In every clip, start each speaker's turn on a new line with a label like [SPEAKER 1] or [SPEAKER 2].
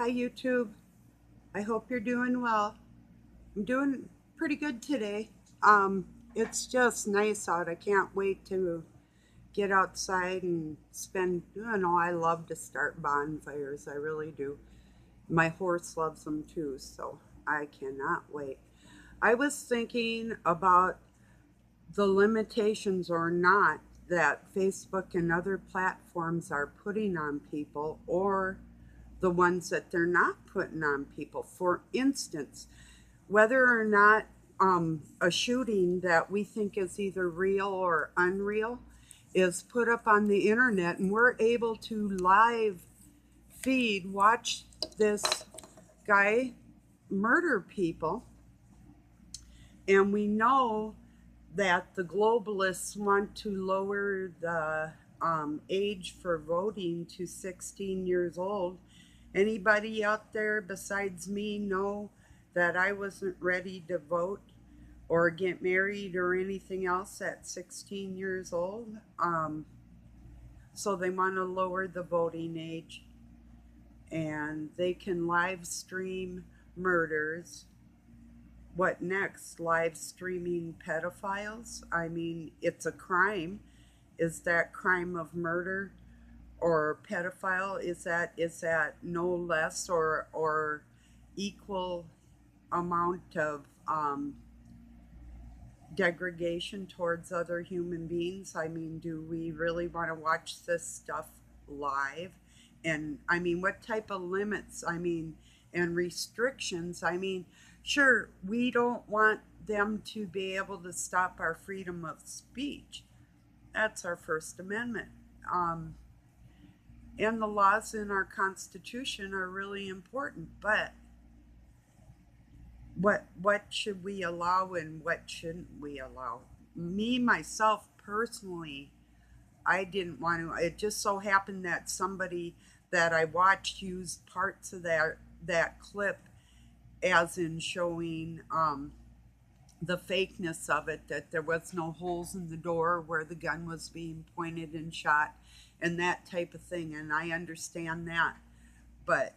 [SPEAKER 1] Hi, YouTube. I hope you're doing well. I'm doing pretty good today. It's just nice out. I can't wait to get outside and I love to start bonfires. I really do. My horse loves them too, so I cannot wait. I was thinking about the limitations or not that Facebook and other platforms are putting on people, or the ones that they're not putting on people. For instance, whether or not a shooting that we think is either real or unreal is put up on the internet, and we're able to live watch this guy murder people, and we know that the globalists want to lower the age for voting to 16 years old. Anybody out there besides me know that I wasn't ready to vote or get married or anything else at 16 years old. So they want to lower the voting age, and they can live stream murders. What next? Live streaming pedophiles? I mean, it's a crime. Is that crime of murder or pedophile? Is that no less or equal amount of degradation towards other human beings? I mean, do we really want to watch this stuff live? And I mean, what type of limits? I mean, and restrictions? I mean, sure, we don't want them to be able to stop our freedom of speech. That's our First Amendment. Um, and the laws in our Constitution are really important, but what should we allow and what shouldn't we allow? Me myself personally, I didn't want to. It just so happened that somebody that I watched used parts of that clip as in showing the fakeness of it, that there was no holes in the door where the gun was being pointed and shot, and that type of thing. And I understand that, but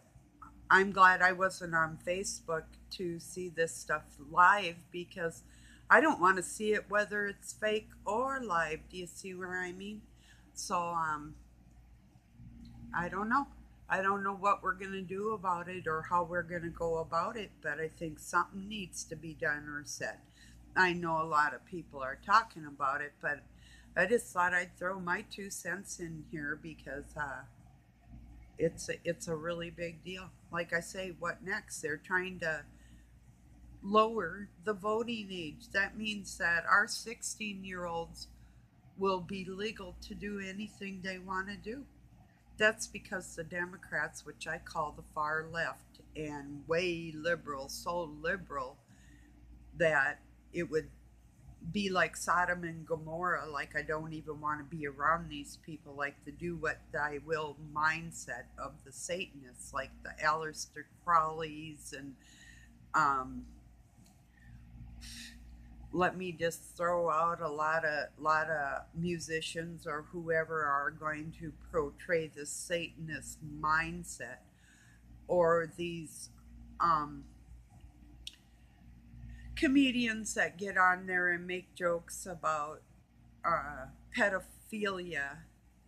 [SPEAKER 1] I'm glad I wasn't on Facebook to see this stuff live, because I don't want to see it whether it's fake or live. Do you see where I mean? So I don't know. I don't know what we're going to do about it or how we're going to go about it, but I think something needs to be done or said. I know a lot of people are talking about it, but I just thought I'd throw my 2 cents in here because it's a really big deal. Like I say, what next? They're trying to lower the voting age. That means that our 16-year-olds will be legal to do anything they want to do. That's because the Democrats, which I call the far left and way liberal, so liberal that it would be like Sodom and Gomorrah. Like, I don't even want to be around these people, like the do what thy will mindset of the Satanists, like the Aleister Crowleys and um, let me just throw out a lot of musicians or whoever are going to portray the Satanist mindset, or these um, comedians that get on there and make jokes about pedophilia.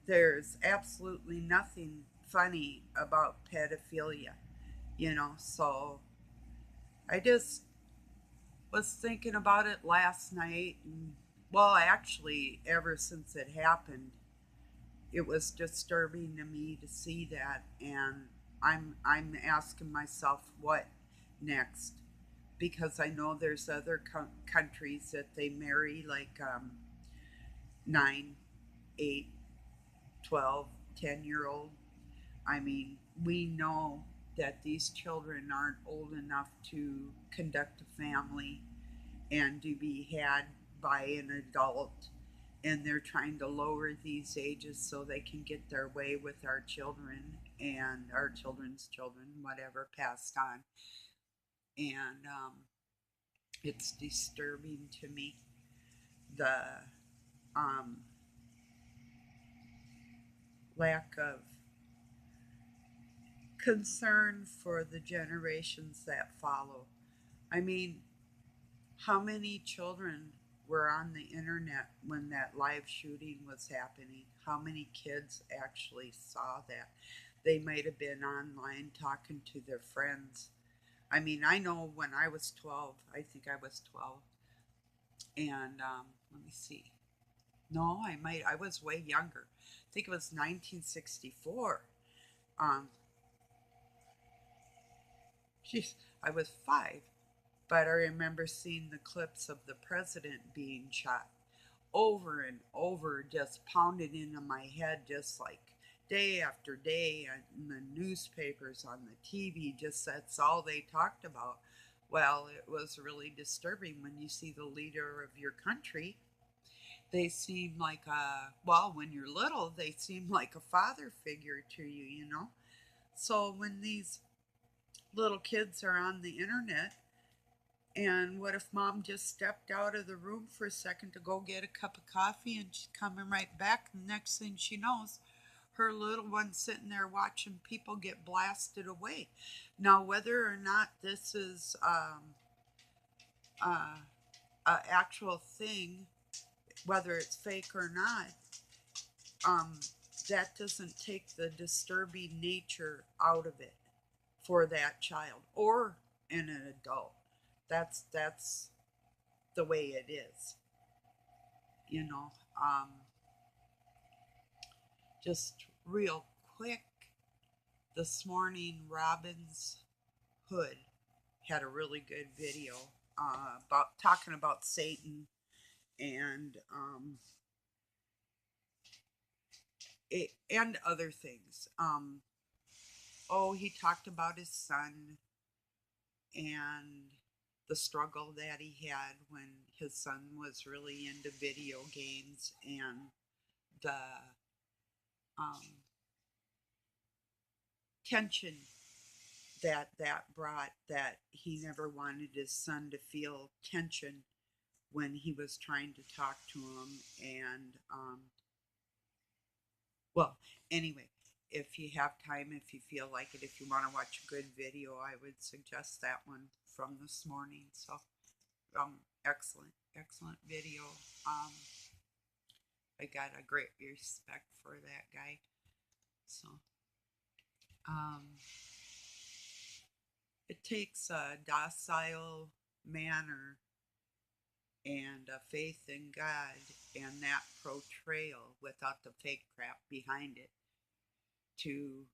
[SPEAKER 1] There's absolutely nothing funny about pedophilia. So I just was thinking about it last night, and well, actually, ever since it happened, it was disturbing to me to see that, and I'm asking myself what next, because I know there's other countries that they marry like 9, 8, 12, 10-year old. I mean, we know that these children aren't old enough to conduct a family and to be had by an adult. And they're trying to lower these ages so they can get their way with our children and our children's children, whatever, passed on. And it's disturbing to me, the um, lack of concern for the generations that follow. I mean, how many children were on the internet when that live shooting was happening? How many kids actually saw that? They might have been online talking to their friends. I mean, I know when I was 12, I think I was 12, and let me see. No, I was way younger. I think it was 1964. Um, Geez, I was 5, but I remember seeing the clips of the president being shot over and over, just pounded into my head, just like day after day in the newspapers, on the TV, just that's all they talked about. Well, it was really disturbing when you see the leader of your country. They seem like well, when you're little, they seem like a father figure to you, you know? So when these little kids are on the internet, and what if mom just stepped out of the room for a second to go get a cup of coffee and she's coming right back? And the next thing she knows, her little one's sitting there watching people get blasted away. Now, whether or not this is a actual thing, whether it's fake or not, um, that doesn't take the disturbing nature out of it for that child or in an adult. That's the way it is, you know. Um, just real quick, this morning, Robin's Hood had a really good video about talking about Satan and and other things. Oh, he talked about his son and the struggle that he had when his son was really into video games, and the um, tension that brought, that he never wanted his son to feel tension when he was trying to talk to him. And well, anyway, if you have time, if you feel like it, if you want to watch a good video, I would suggest that one from this morning. So excellent video. um I got a great respect for that guy. So um it takes a docile manner and a faith in God and that portrayal without the fake crap behind it to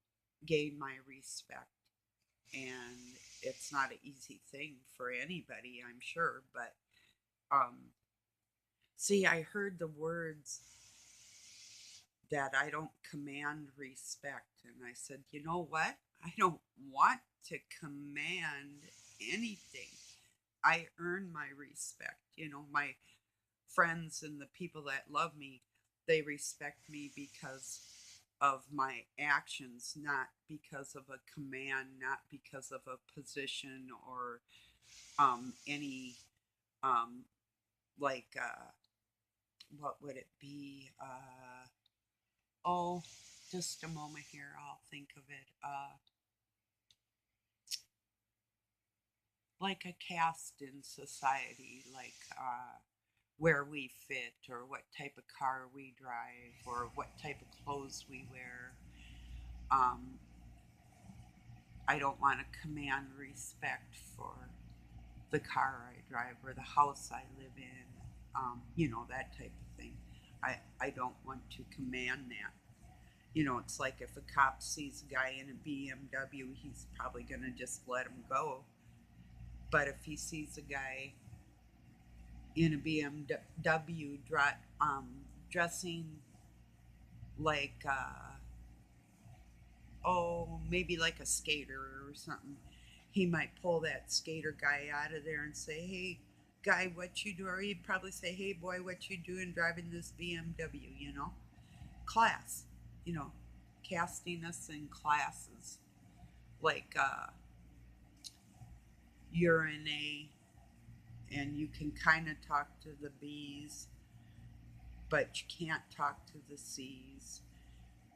[SPEAKER 1] gain my respect. And it's not an easy thing for anybody, I'm sure, but see, I heard the words that I don't command respect, and I said, you know what? I don't want to command anything. I earn my respect. You know, my friends and the people that love me, they respect me because of my actions, not because of a command, not because of a position or any um, like what would it be? Oh, just a moment here. I'll think of it. Like a caste in society, like where we fit, or what type of car we drive, or what type of clothes we wear. Um, I don't want to command respect for the car I drive or the house I live in, you know, that type of thing. I don't want to command that. You know, it's like if a cop sees a guy in a BMW, he's probably going to just let him go. But if he sees a guy in a BMW dressing like, oh, maybe like a skater or something, he might pull that skater guy out of there and say, hey, guy, what you do? Or he'd probably say, hey, boy, what you doing driving this BMW, you know? Class, you know, casting us in classes. Like you're in A and you can kind of talk to the B's, but you can't talk to the C's.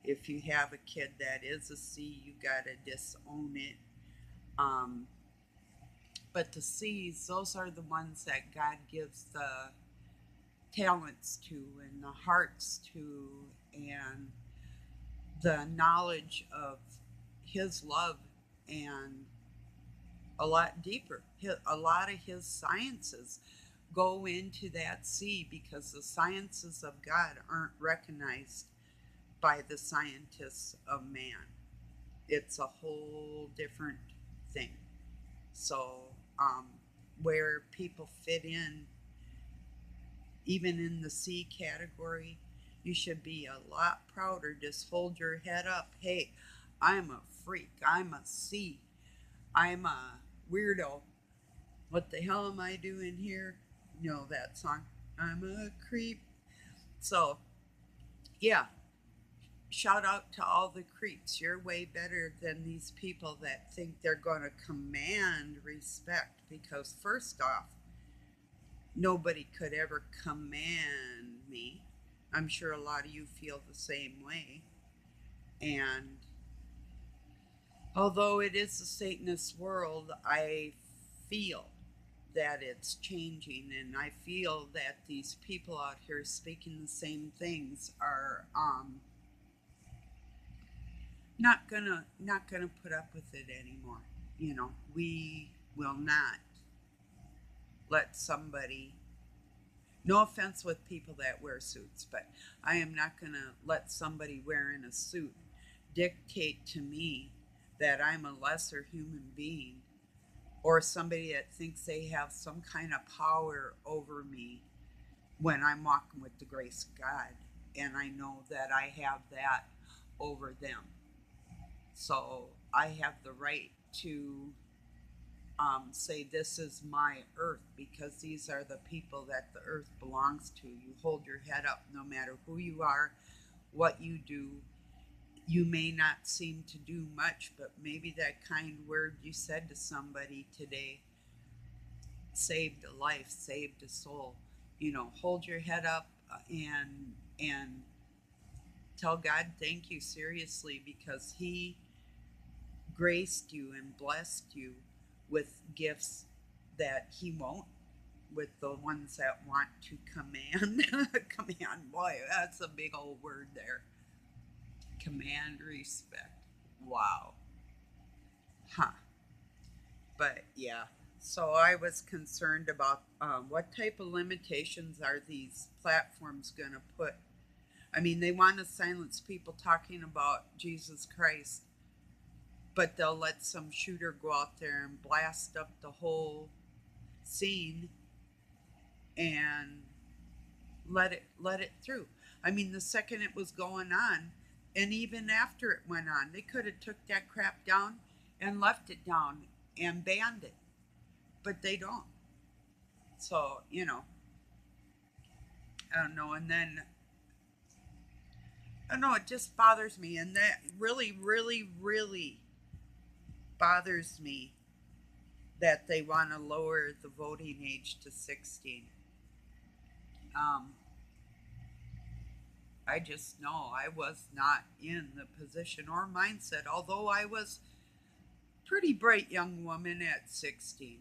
[SPEAKER 1] If you have a kid that is a C, you got to disown it. Um, but the C's, those are the ones that God gives the talents to and the hearts to and the knowledge of His love and a lot deeper. A lot of His sciences go into that C because the sciences of God aren't recognized by the scientists of man. It's a whole different thing. So, um, where people fit in, even in the C category, you should be a lot prouder. Just hold your head up. Hey, I'm a freak. I'm a C. I'm a weirdo. What the hell am I doing here? You know that song. I'm a creep. So, yeah, shout out to all the creeps. You're way better than these people that think they're going to command respect because, first off, nobody could ever command me. I'm sure a lot of you feel the same way. And although it is a Satanist world, I feel that it's changing, and I feel that these people out here speaking the same things are not gonna put up with it anymore. We will not let somebody. No offense with people that wear suits, but I am not gonna let somebody wearing a suit dictate to me that I'm a lesser human being or somebody that thinks they have some kind of power over me when I'm walking with the grace of God. And I know that I have that over them. So I have the right to say, this is my earth because these are the people that the earth belongs to. You hold your head up no matter who you are, what you do. You may not seem to do much, but maybe that kind word you said to somebody today saved a life, saved a soul. Hold your head up and tell God thank you seriously because He graced you and blessed you with gifts that He won't with the ones that want to command. Command, boy, that's a big old word there. Command respect. Wow. Huh. But yeah, so I was concerned about what type of limitations are these platforms going to put. I mean, they want to silence people talking about Jesus Christ, but they'll let some shooter go out there and blast up the whole scene and let it through. I mean, the second it was going on, and even after it went on, they could have took that crap down and left it down and banned it, but they don't. So I don't know. And then I don't know. It just bothers me, and that really, really, really bothers me that they want to lower the voting age to 16. Um, I just know I was not in the position or mindset, although I was a pretty bright young woman at 16.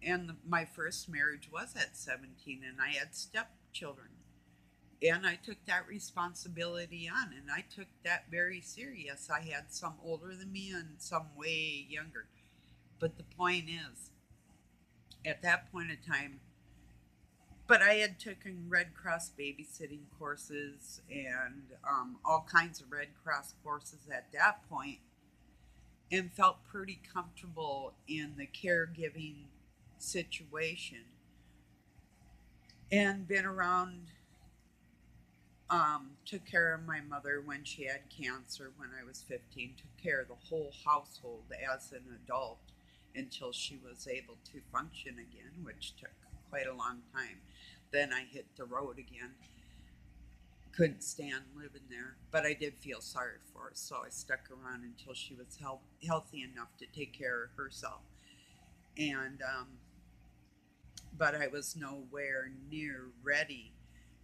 [SPEAKER 1] And my first marriage was at 17, and I had stepchildren. And I took that responsibility on, and I took that very serious. I had some older than me and some way younger. But the point is, at that point in time, but I had taken Red Cross babysitting courses and all kinds of Red Cross courses at that point, and felt pretty comfortable in the caregiving situation, and been around. Took care of my mother when she had cancer when I was 15. Took care of the whole household as an adult until she was able to function again, which took quite a long time. Then I hit the road again. Couldn't stand living there, but I did feel sorry for her, so I stuck around until she was healthy enough to take care of herself. And but I was nowhere near ready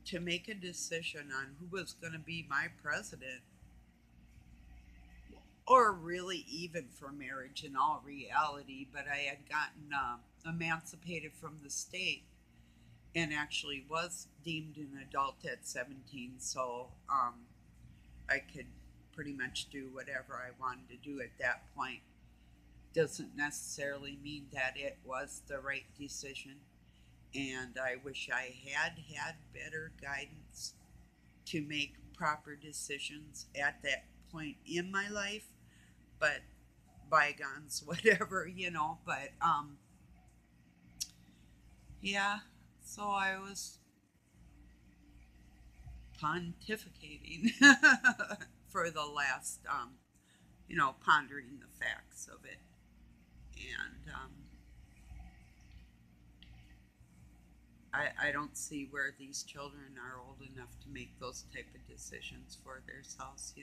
[SPEAKER 1] to make a decision on who was going to be my president or really even for marriage in all reality, but I had gotten emancipated from the state and actually was deemed an adult at 17, so I could pretty much do whatever I wanted to do at that point. Doesn't necessarily mean that it was the right decision, and I wish I had had better guidance to make proper decisions at that point in my life, but bygones, whatever, but yeah, so I was pontificating for the last, pondering the facts of it. And I don't see where these children are old enough to make those type of decisions for themselves.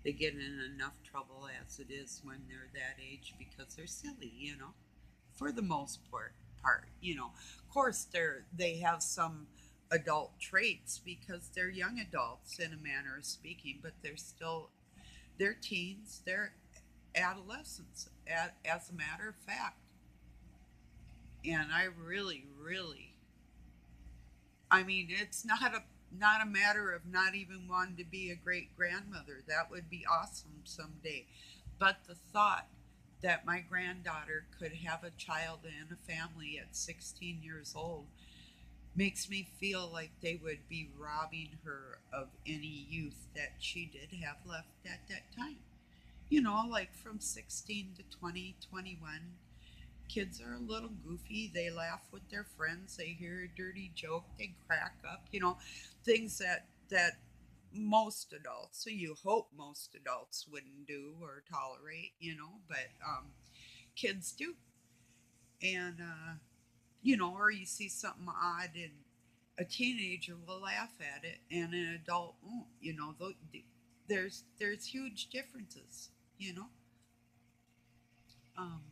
[SPEAKER 1] They get in enough trouble as it is when they're that age because they're silly, for the most part. Of course, they have some adult traits because they're young adults in a manner of speaking, but they're teens, they're adolescents, as a matter of fact. And I really, really, I mean, it's not a matter of not even wanting to be a great grandmother. That would be awesome someday. But the thought that my granddaughter could have a child and a family at 16 years old makes me feel like they would be robbing her of any youth that she did have left at that time. Like from 16 to 20, 21. Kids are a little goofy. They laugh with their friends. They hear a dirty joke. They crack up. Things that most adults, so you hope most adults wouldn't do or tolerate, but kids do. And, or you see something odd and a teenager will laugh at it and an adult won't. There's huge differences. Um,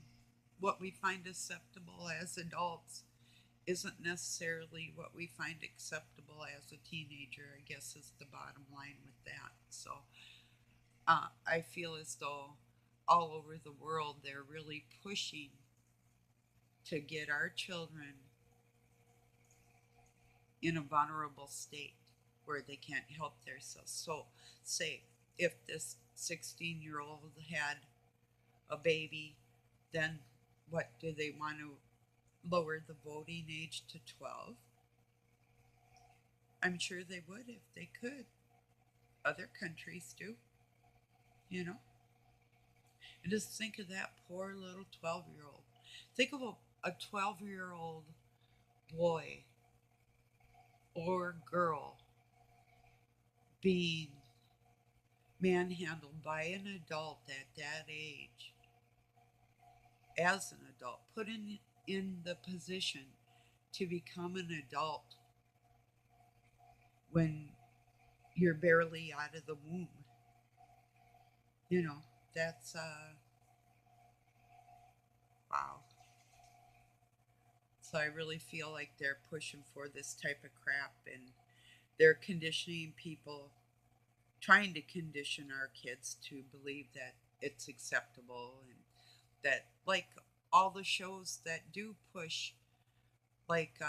[SPEAKER 1] what we find acceptable as adults isn't necessarily what we find acceptable as a teenager, I guess is the bottom line with that. So I feel as though all over the world they're really pushing to get our children in a vulnerable state where they can't help themselves. So, say if this 16-year-old had a baby, then what do they want to lower the voting age to 12? I'm sure they would if they could. Other countries do, you know. And just think of that poor little 12-year-old. Think of a 12-year-old boy or girl being manhandled by an adult at that age, as an adult, put in the position to become an adult when you're barely out of the womb. You know, that's wow. So I really feel like they're pushing for this type of crap and they're conditioning people, trying to condition our kids to believe that it's acceptable and that, like, all the shows that do push, like,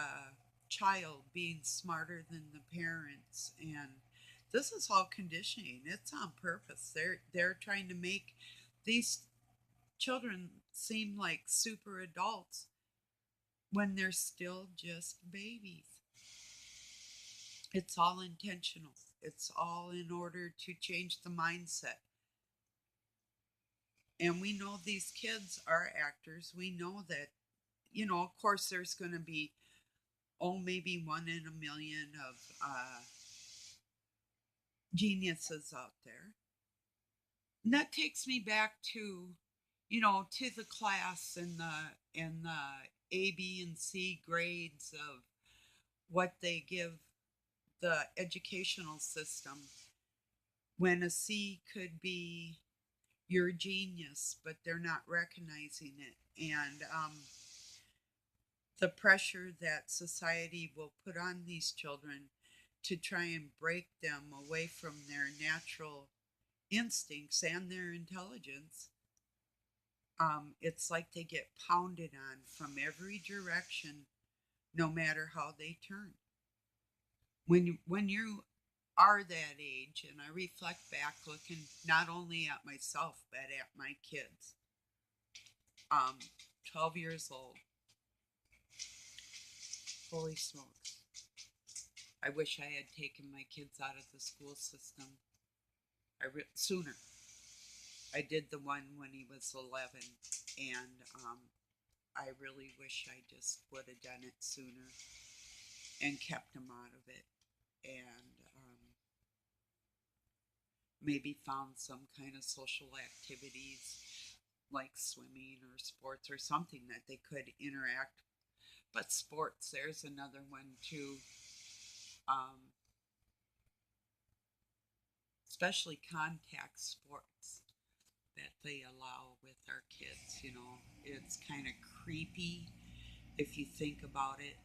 [SPEAKER 1] child being smarter than the parents, and this is all conditioning. It's on purpose. They're trying to make these children seem like super adults when they're still just babies. It's all intentional. It's all in order to change the mindset. And we know these kids are actors. We know that, of course, there's going to be, maybe one in a million of geniuses out there. And that takes me back to the class and the A, B, and C grades of what they give the educational system, when a C could be your genius, but they're not recognizing it. And the pressure that society will put on these children to try and break them away from their natural instincts and their intelligence, it's like they get pounded on from every direction, no matter how they turn. When you are that age, and I reflect back, looking not only at myself but at my kids, um, 12 years old. Holy smokes! I wish I had taken my kids out of the school system sooner. I did the one when he was 11, and I really wish I just would have done it sooner and kept him out of it, and maybe found some kind of social activities like swimming or sports or something that they could interact. But sports, there's another one too. Um, Especially contact sports that they allow with our kids. It's kind of creepy if you think about it,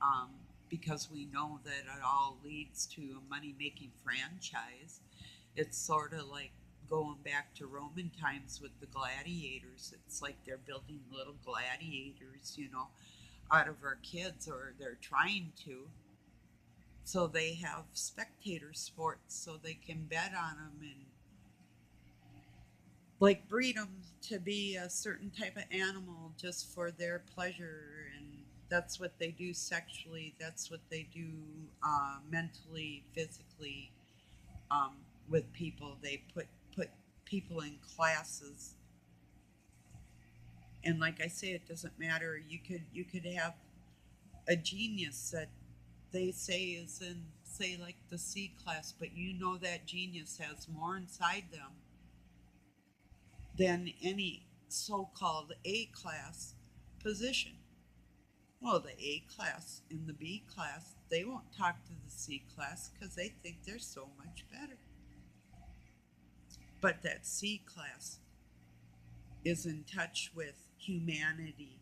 [SPEAKER 1] um, because we know that it all leads to a money making franchise. It's sort of like going back to Roman times with the gladiators. It's like they're building little gladiators, out of our kids, or they're trying to. So they have spectator sports so they can bet on them and like breed them to be a certain type of animal just for their pleasure. And that's what they do sexually, that's what they do mentally, physically, um, with people. They put people in classes, and like I say, it doesn't matter. You could have a genius that they say is in, say, like the C class, but that genius has more inside them than any so-called A class position. Well, the A class and the B class, they won't talk to the C class because they think they're so much better. But that C class is in touch with humanity,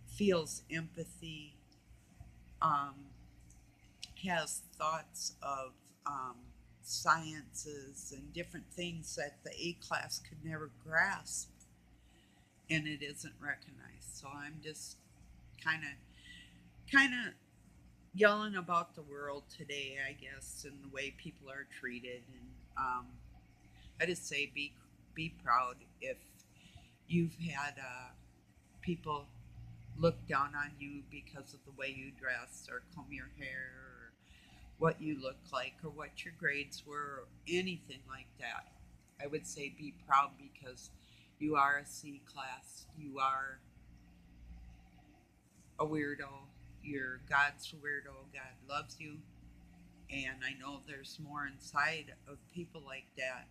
[SPEAKER 1] feels empathy, um, has thoughts of um, sciences and different things that the A class could never grasp, and it isn't recognized. So I'm just kind of yelling about the world today, I guess, and the way people are treated. And I just say be proud if you've had people look down on you because of the way you dress or comb your hair or what you look like or what your grades were or anything like that. I would say be proud because you are a C class. You are a weirdo. You're God's weirdo. God loves you. And I know there's more inside of people like that.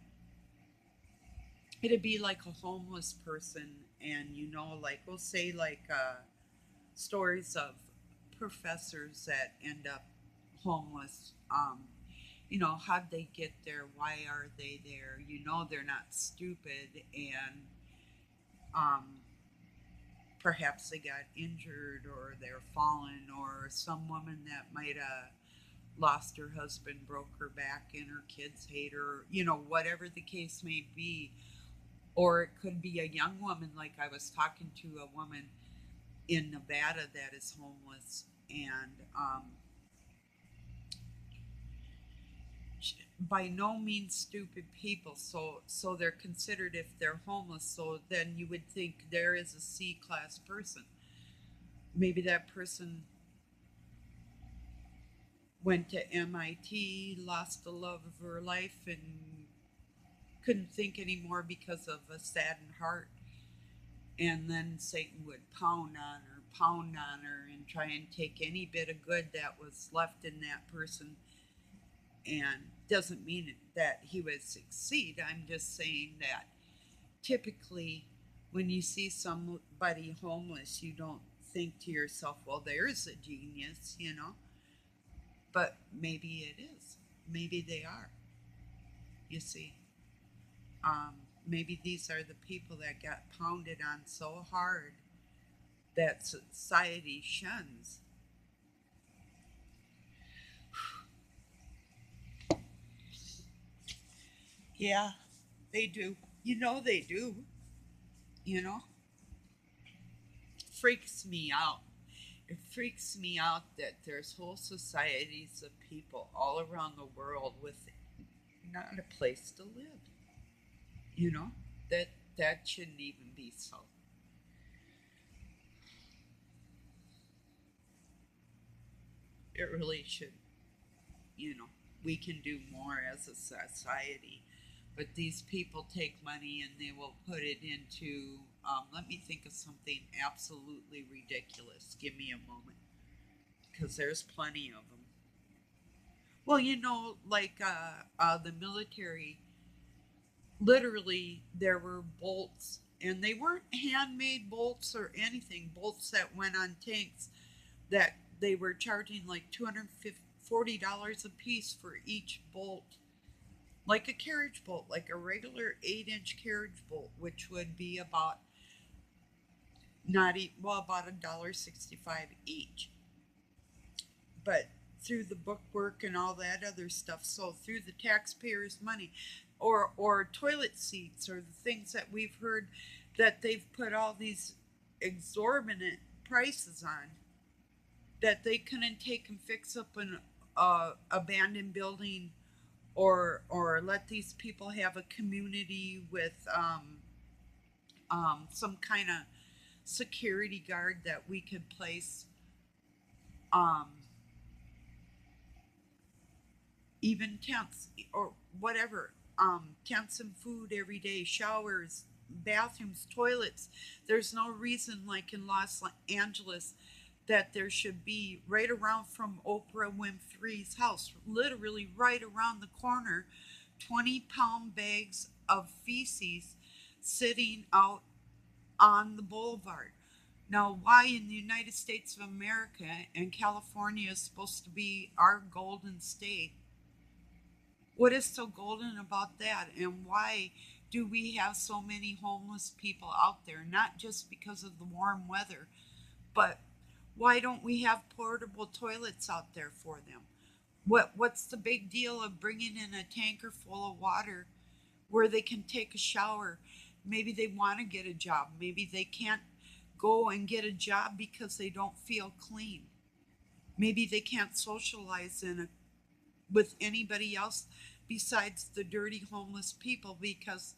[SPEAKER 1] It'd be like a homeless person, and like we'll say, like stories of professors that end up homeless. How'd they get there? Why are they there? They're not stupid, and um, perhaps they got injured or they're fallen, or some woman that might have lost her husband, broke her back, and her kids hate her, whatever the case may be. Or it could be a young woman, like I was talking to a woman in Nevada that is homeless, and by no means stupid people. So they're considered if they're homeless. So then you would think there is a C class person. Maybe that person went to MIT, lost the love of her life, and couldn't think anymore because of a saddened heart. And then Satan would pound on her, and try and take any bit of good that was left in that person. And doesn't mean that he would succeed. I'm just saying that typically when you see somebody homeless, you don't think to yourself, well, there's a genius. But maybe it is. Maybe they are. You see. Maybe these are the people that got pounded on so hard that society shuns. Yeah, they do. They do. You know, freaks me out. It freaks me out that there's whole societies of people all around the world with not a place to live. You know, that that shouldn't even be so. It really should. You know, we can do more as a society, but these people take money and they will put it into. Let me think of something absolutely ridiculous. Give me a moment, because there's plenty of them. Well, like the military, literally, there were bolts, and they weren't handmade bolts or anything, bolts that went on tanks that they were charging like $240 a piece for each bolt, like a carriage bolt, like a regular 8-inch carriage bolt, which would be about not well, about $1.65 each. But through the bookwork and all that other stuff, so through the taxpayers' money, or toilet seats, or the things that we've heard that they've put all these exorbitant prices on, that they couldn't take and fix up an abandoned building, or let these people have a community with some kind of security guard that we could place, um, even tents or whatever, tents and food every day, showers, bathrooms, toilets. There's no reason, like in Los Angeles, that there should be right around from Oprah Winfrey's house, literally right around the corner, 20-pound bags of feces sitting out on the boulevard. Now, why in the United States of America, and California is supposed to be our golden state, what is so golden about that? And why do we have so many homeless people out there? Not just because of the warm weather, but why don't we have portable toilets out there for them? What's the big deal of bringing in a tanker full of water where they can take a shower? Maybe they want to get a job. Maybe they can't go and get a job because they don't feel clean. Maybe they can't socialize with anybody else besides the dirty homeless people because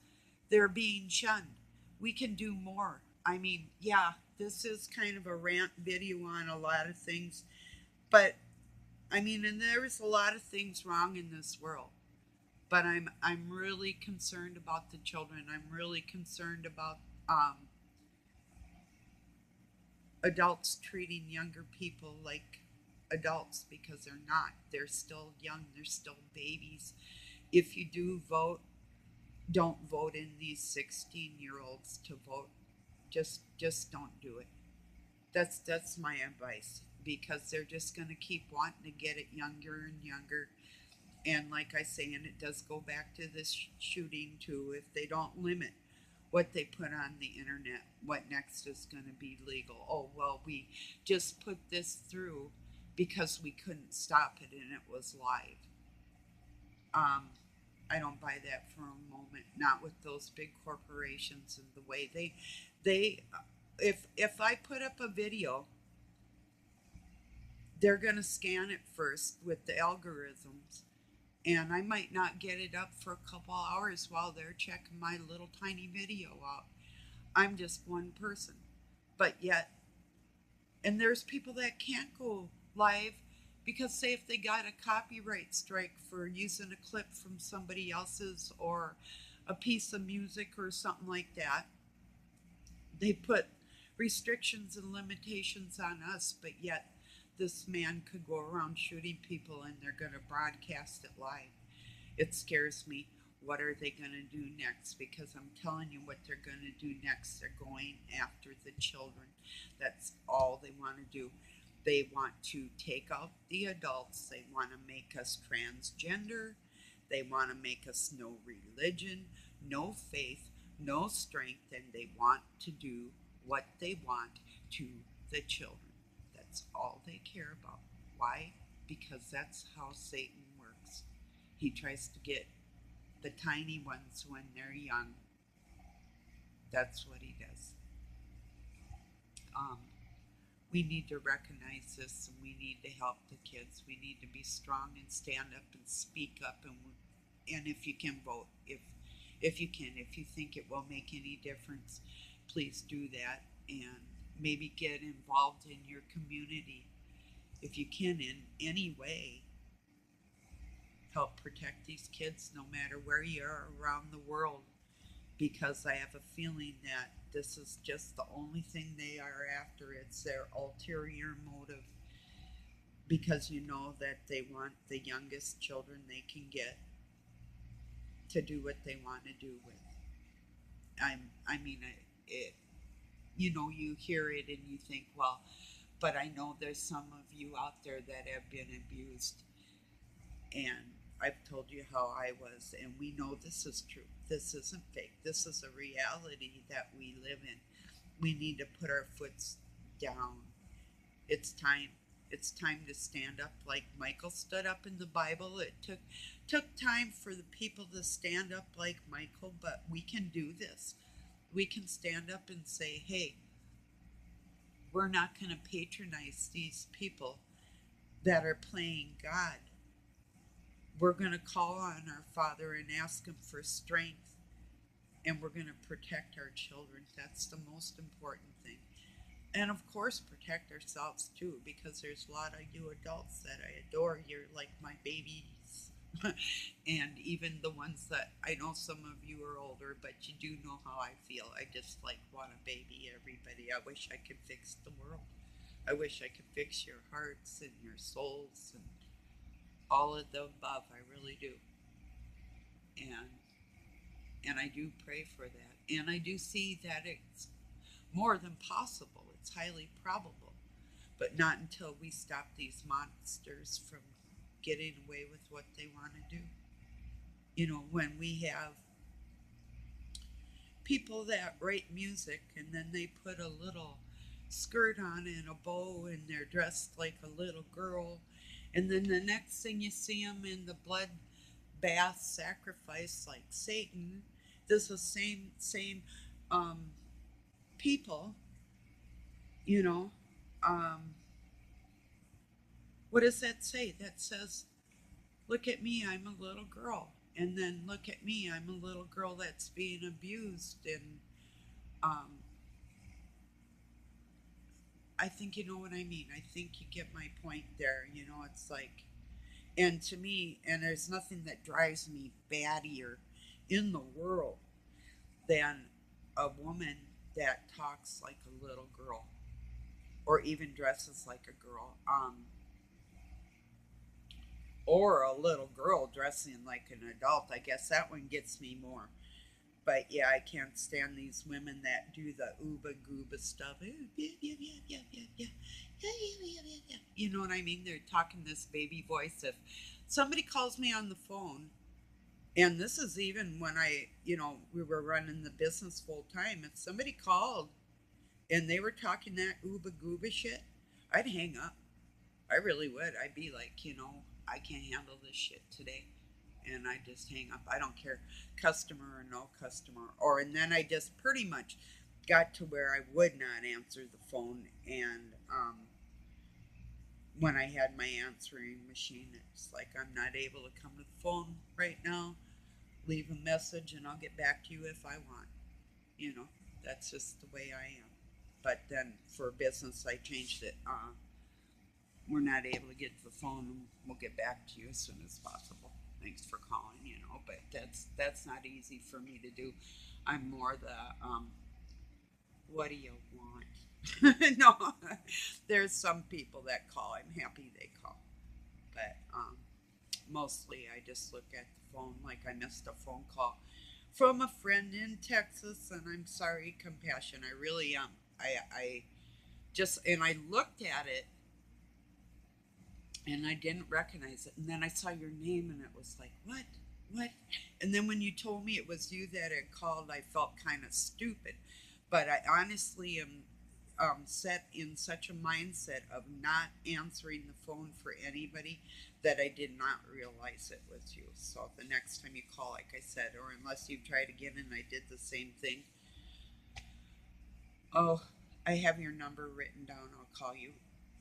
[SPEAKER 1] they're being shunned. We can do more. I mean, yeah, this is kind of a rant video on a lot of things, but I mean, and there's a lot of things wrong in this world. But I'm really concerned about the children. I'm really concerned about um, adults treating younger people like adults, because they're not. They're still young. They're still babies. If you do vote, don't vote in these 16-year-olds to vote. Just don't do it. That's my advice, because they're just going to keep wanting to get it younger and younger. And like I say, and it does go back to this shooting too, if they don't limit what they put on the internet, what next is going to be legal? Oh, well, we just put this through because we couldn't stop it and it was live. Um, I don't buy that for a moment. Not with those big corporations and the way they if I put up a video, they're going to scan it first with the algorithms, and I might not get it up for a couple hours while they're checking my little tiny video out. I'm just one person. But yet, and there's people that can't go live because, say, if they got a copyright strike for using a clip from somebody else's, or a piece of music or something like that, they put restrictions and limitations on us, but yet this man could go around shooting people and they're going to broadcast it live. It scares me. What are they going to do next? Because I'm telling you what they're going to do next. They're going after the children. That's all they want to do. They want to take out the adults. They want to make us transgender. They want to make us no religion, no faith, no strength, and they want to do what they want to the children. That's all they care about. Why? Because that's how Satan works. He tries to get the tiny ones when they're young. That's what he does. Um, we need to recognize this, and we need to help the kids. We need to be strong and stand up and speak up, and if you can vote, if you think it will make any difference, please do that, and maybe get involved in your community if you can in any way. Help protect these kids no matter where you are around the world, because I have a feeling that this is just the only thing they are after. It's their ulterior motive, because you know that they want the youngest children they can get to do what they want to do with. I mean, it, you know, you hear it and you think, well, but I know there's some of you out there that have been abused, and I've told you how I was, and we know this is true. This isn't fake. This is a reality that we live in. We need to put our foots down. It's time. It's time to stand up like Michael stood up in the Bible. It took time for the people to stand up like Michael, but we can do this. We can stand up and say, hey, we're not going to patronize these people that are playing God. We're going to call on our Father and ask Him for strength, and we're going to protect our children. That's the most important thing. And of course, protect ourselves too, because there's a lot of you adults that I adore. You're like my babies. And even the ones that I know, some of you are older, but you do know how I feel. I just like want to baby everybody. I wish I could fix the world. I wish I could fix your hearts and your souls and all of the above. I really do. And I do pray for that. And I do see that it's more than possible. It's highly probable. But not until we stop these monsters from getting away with what they want to do. You know, when we have people that write music and then they put a little skirt on and a bow and they're dressed like a little girl, and then the next thing you see them in the blood bath sacrifice like Satan. This is same um, people, you know. Um, what does that say? That says, look at me, I'm a little girl. And then look at me, I'm a little girl that's being abused. And um, I think you know what I mean. I think you get my point there. You know, it's like, and to me, and there's nothing that drives me battier in the world than a woman that talks like a little girl or even dresses like a girl. Or a little girl dressing like an adult. I guess that one gets me more. But yeah, I can't stand these women that do the ooba gooba stuff. You know what I mean? They're talking this baby voice. If somebody calls me on the phone, and this is even when we were running the business full time, if somebody called and they were talking that ooba gooba shit, I'd hang up. I really would. I'd be like, I can't handle this shit today. And I just hang up. I don't care, customer or no customer. And then I just pretty much got to where I would not answer the phone. And when I had my answering machine, it's like, I'm not able to come to the phone right now. Leave a message and I'll get back to you if I want. That's just the way I am. But then for business, I changed it. We're not able to get to the phone, and we'll get back to you as soon as possible. Thanks for calling, but that's not easy for me to do. I'm more the what do you want? No, there's some people that call. I'm happy they call, but mostly I just look at the phone. Like I missed a phone call from a friend in Texas, and I'm sorry, compassion. I really am. I just, and I looked at it and I didn't recognize it. And then I saw your name and it was like, what? What? And then when you told me it was you that had called, I felt kind of stupid. But I honestly am set in such a mindset of not answering the phone for anybody that I did not realize it was you. So the next time you call, like I said, or unless you tried again and I did the same thing, oh, I have your number written down. I'll call you.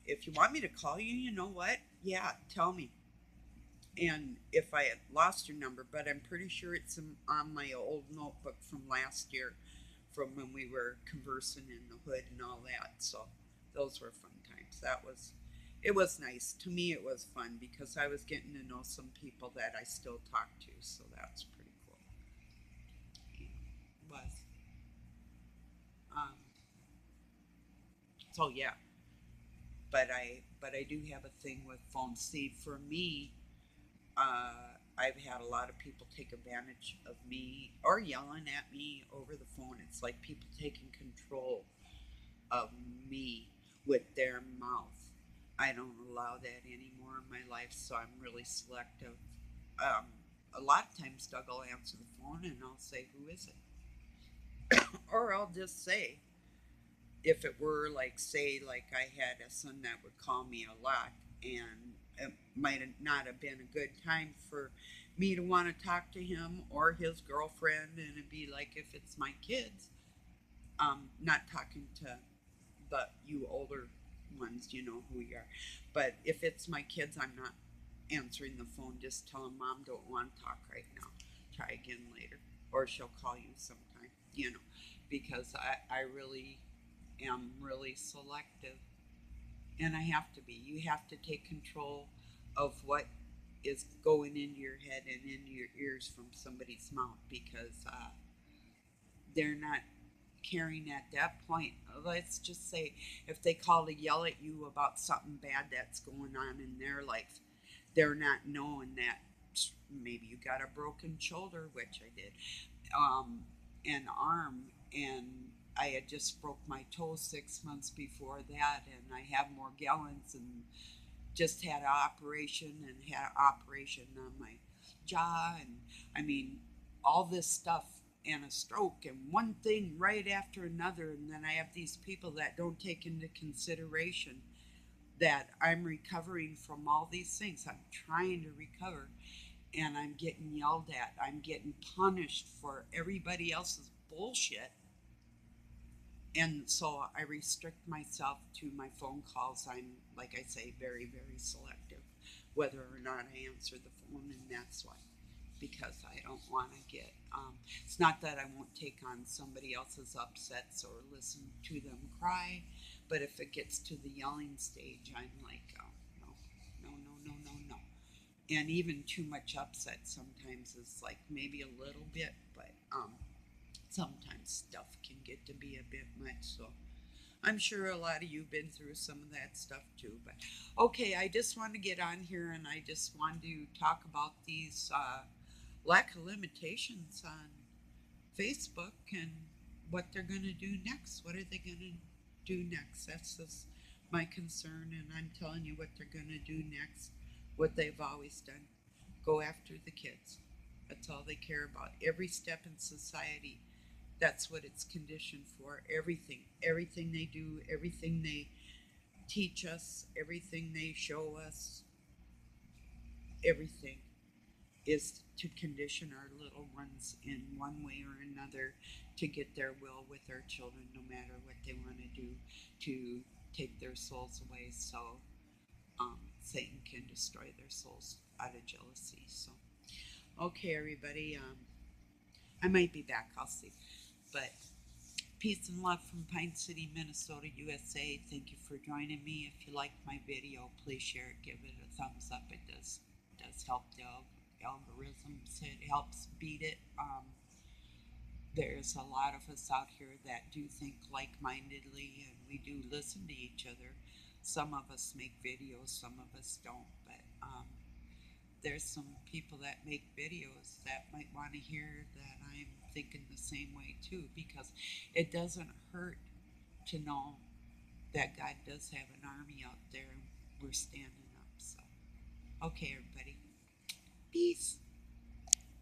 [SPEAKER 1] If you want me to call you, you know what? Yeah, tell me. And if I had lost your number, but I'm pretty sure it's on my old notebook from last year, from when we were conversing in the hood and all that. So those were fun times. It was nice. To me, it was fun because I was getting to know some people that I still talk to. So that's pretty cool. It was. Um, so yeah, but I do have a thing with phones. See, for me, I've had a lot of people take advantage of me or yelling at me over the phone. It's like people taking control of me with their mouth. I don't allow that anymore in my life, so I'm really selective. Um, a lot of times, Doug will answer the phone and I'll say, "Who is it?" Or I'll just say, if it were like, say, like I had a son that would call me a lot, and it might not have been a good time for me to want to talk to him or his girlfriend, and it'd be like, if it's my kids, not talking to you older ones, you know who you are. But if it's my kids, I'm not answering the phone. Just tell them, Mom, don't want to talk right now. Try again later. Or she'll call you sometime, you know, because I really am really selective. And I have to be. You have to take control of what is going into your head and into your ears from somebody's mouth, because they're not caring at that point. Let's just say if they call to yell at you about something bad that's going on in their life, they're not knowing that maybe you got a broken shoulder, which I did, an arm, and I had just broke my toe 6 months before that, and I have more gallons, and just had an operation and had an operation on my jaw, and I mean, all this stuff, and a stroke and one thing right after another. And then I have these people that don't take into consideration that I'm recovering from all these things. I'm trying to recover, and I'm getting yelled at. I'm getting punished for everybody else's bullshit. And so I restrict myself to my phone calls. I'm, like I say, very, very selective whether or not I answer the phone, and that's why. Because I don't want to get, it's not that I won't take on somebody else's upsets or listen to them cry, but if it gets to the yelling stage, I'm like, oh, no, no, no, no, no, no. And even too much upset sometimes is like maybe a little bit, but sometimes stuff can get to be a bit much. So I'm sure a lot of you have been through some of that stuff too. But okay, I just want to get on here and I just want to talk about these lack of limitations on Facebook and what they're going to do next. What are they going to do next? That's just my concern, and I'm telling you what they're going to do next. What they've always done: go after the kids. That's all they care about. Every step in society, that's what it's conditioned for. Everything they do, everything they teach us, everything they show us, everything is to condition our little ones in one way or another to get their will with our children, no matter what they want to do to take their souls away. So Satan can destroy their souls out of jealousy. So, okay, everybody, I might be back. I'll see. But peace and love from Pine City, Minnesota, USA. Thank you for joining me. If you liked my video, please share it. Give it a thumbs up. It does help the algorithms. It helps beat it. There's a lot of us out here that do think like-mindedly, and we do listen to each other. Some of us make videos, some of us don't. But there's some people that make videos that might want to hear that I'm thinking the same way too, because it doesn't hurt to know that God does have an army out there and we're standing up. So, okay, everybody, peace.